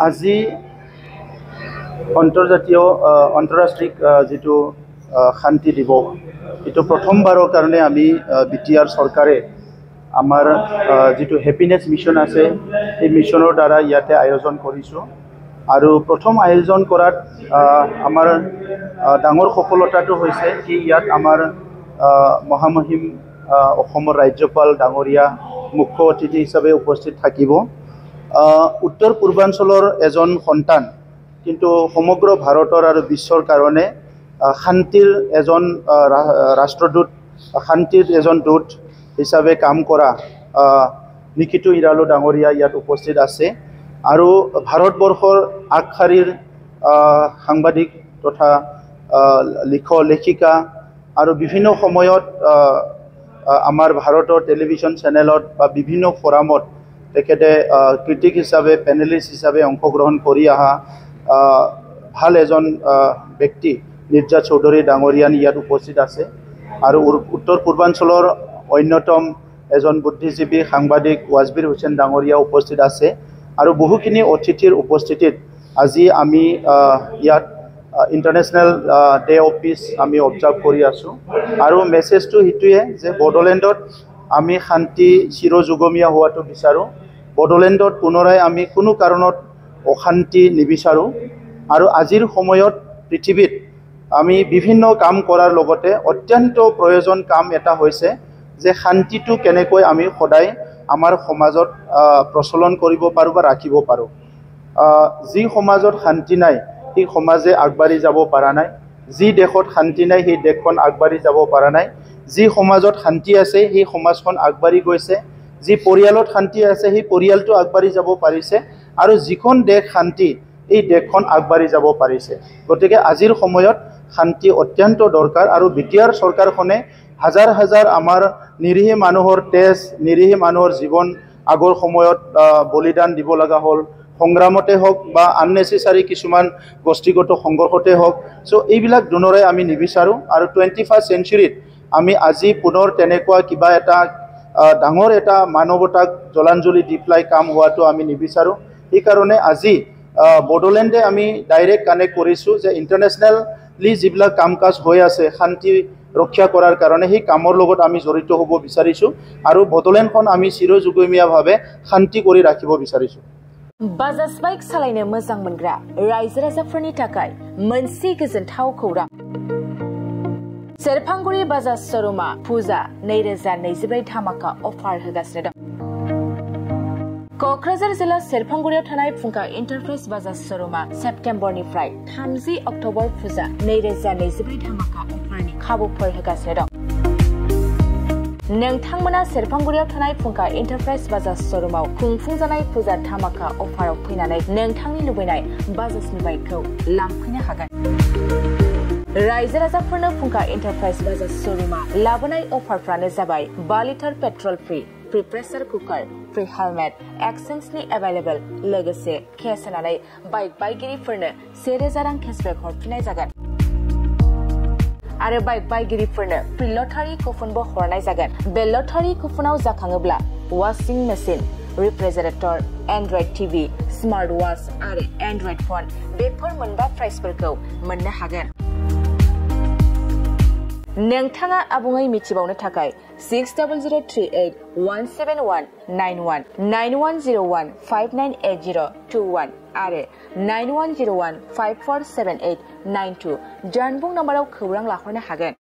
আজি আন্তঃৰাষ্ট্ৰীয় যেটো শান্তি দিৱস এটো প্ৰথমবাৰৰ কাৰণে আমি বিটিআৰ চৰকাৰে আমাৰ যেটো হ্যাপিনেস মিশন আছে এই মিশনৰ দ্বাৰা ইয়াতে আয়োজন কৰিছো আৰু প্ৰথম আয়োজন কৰাত আমাৰ ডাঙৰ সফলতাটো হৈছে কি ইয়াত আমাৰ মহামহিম অসমৰ ৰাজ্যপাল ডাঙৰীয়া মুখ্য অতিথি হিচাপে উপস্থিত থাকিব উত্তৰ পূৰ্বাঞ্চলৰ এজন সন্তান কিন্তু সমগ্ৰ ভাৰতৰ আৰু বিশ্বৰ কাৰণে শান্তিৰ এজন ৰাষ্ট্ৰদূত শান্তিৰ এজন দূত হিচাপে কাম কৰা নিকিতু ইৰালো ডাঙৰীয়া ইয়াত উপস্থিত আছে আৰু ভাৰতবৰ্ষৰ আগশাৰীৰ সাংবাদিক তথা লেখিকা আৰু বিভিন্ন সময়ত আমাৰ ভাৰতৰ টেলিভিছন চেনেলত বা বিভিন্ন ফৰামত তেখেতে ক্ৰিটিক হিচাপে পেনেলিষ্ট হিচাপে অংশগ্ৰহণ কৰি আহা ভাল এজন ব্যক্তি নিৰ্জা চৌধুৰী ডাঙৰীয়ান ইয়াত উপস্থিত আছে আৰু উত্তৰ পূৰ্বাঞ্চলৰ অন্যতম এজন বুদ্ধিজীৱী সাংবাদিক ৱাজবিৰ হুছেইন ডাঙৰীয়া উপস্থিত আছে আৰু বহুখিনি অতিথিৰ উপস্থিতিত আজি আমি ইয়াত ইন্টাৰনেশ্যনেল ডে অফ পিচ আমি অবজাৰ্ভ কৰি আছো আৰু মেছেজটো হিতুৱে যে বড়োলেণ্ডত আমি শান্তি চিৰযুগমীয়া হোৱাটো বিচাৰো বড়োলেণ্ডত পুনৰাই আমি কোনো কাৰণত অশান্তি নিবিচাৰো আৰু আজিৰ সময়ত পৃথিৱীত আমি বিভিন্ন কাম কৰাৰ লগতে অত্যন্ত প্ৰয়োজন কাম এটা হৈছে যে শান্তিটো কেনেকৈ আমি সদায় আমাৰ সমাজত প্ৰচলন কৰিব পাৰো বা ৰাখিব পাৰো যি সমাজত শান্তি নাই সেই সমাজে আগবাঢ়ি যাব পৰা নাই যি দেশত শান্তি নাই সেই দেশখন আগবাঢ়ি যাব পৰা নাই যি সমাজত শান্তি আছে সেই সমাজখন আগবাঢ়ি গৈছে যি পৰিয়ালত শান্তি আছে সেই পৰিয়ালটো আগবাঢ়ি যাব পাৰিছে আৰু যিখন দেশ শান্তি এই দেশখন আগবাঢ়ি যাব পাৰিছে গতিকে আজিৰ সময়ত শান্তি অত্যন্ত দৰকাৰ আৰু বিটিআৰ চৰকাৰখনে হাজাৰ হাজাৰ আমাৰ নিৰীহ মানুহৰ তেজ নিৰীহ মানুহৰ জীৱন আগৰ সময়ত বলিদান দিব লগা হ'ল সংগ্ৰামতে হওক বা আননেসেসাৰী কিছুমান গোষ্ঠীগত সংঘৰ্ষতে হওক সো এইবিলাক দুনৰে আমি নিবিচাৰো আৰু 21st সেঞ্চুৰীত আমি আজি পুনৰ তেনেকুৱা কিবা এটা ডাঙৰ এটা মানৱতাক জলাঞ্জলি দি পেলাই কাম হোৱাটো আমি নিবিচাৰো এই কাৰণে আজি বড়োলেণ্ডে আমি ডাইৰেক্ট কানেক্ট কৰিছো যে ইন্টাৰনেশ্যনেলি যিবিলাক কাম কাজ হৈ আছে শান্তি ৰক্ষা কৰাৰ কাৰণে সেই কামৰ লগত আমি জড়িত হ'ব বিচাৰিছো আৰু বড়োলেণ্ডখন আমি চিৰযুগমীয়াভাৱে শান্তি কৰি ৰাখিব বিচাৰিছো बाजाज बाइक सालायनो मोजां मोनग्रा रायजो राजाफोरनि थाखाय मोनसे गोजोनथाव खौरां सेरफांगुरि बाजाज शोरूमा फुजा 2024 धामाका अफार होगासिनो दं क'क्राझार जिल्ला सेरफांगुरियाव थानाय फुंखा एन्टारप्राइज बाजाज शोरूमा सेप्टेम्बरनिफ्राय 30 अक्ट'बर फुजा 2024 धामाका अफारनि खाबुफोर होगासिनो दं नोंथांमोना सेरफांगुरियाव थानाय फुंखा एन्टारप्राइज बाजाज शोरूमाव खुंफुंजानाय फुजा धामाका अफाराव फैनानै नोंथांनि लुबैनाय बाजाजनि बाइकखौ लांफैनो हागोन रायजो राजाफोरनो फुंखा एन्टारप्राइज बाजाज शोरूमा लाबोनाय अफारफ्रानो जाबाय 5 litre petrol free pressure cooker free helmet एक्सचेन्जनि एभेलेबल लोगोसे केस होनानै बाइक बायगिरिफोरनो 1000 रां केशबेक हरफिननाय जागोन आरो बाइक बायगिरिफोरनो फ्री लटारि कुपनबो हरनाय जागोन बे लटारि कुपनाव जाखाङोब्ला washing machine refrigerator android TV smart watch आरो एन्ड्रइड फन बेफोर मोनबा प्राइसफोरखौ मोननो हागोन नोंथाङा आबुङै मिथिबावनो थाखाय 6003817191 9101598021 आरो 9101547892 जानबुं नम्बराव खौरां लाहरनो हागोन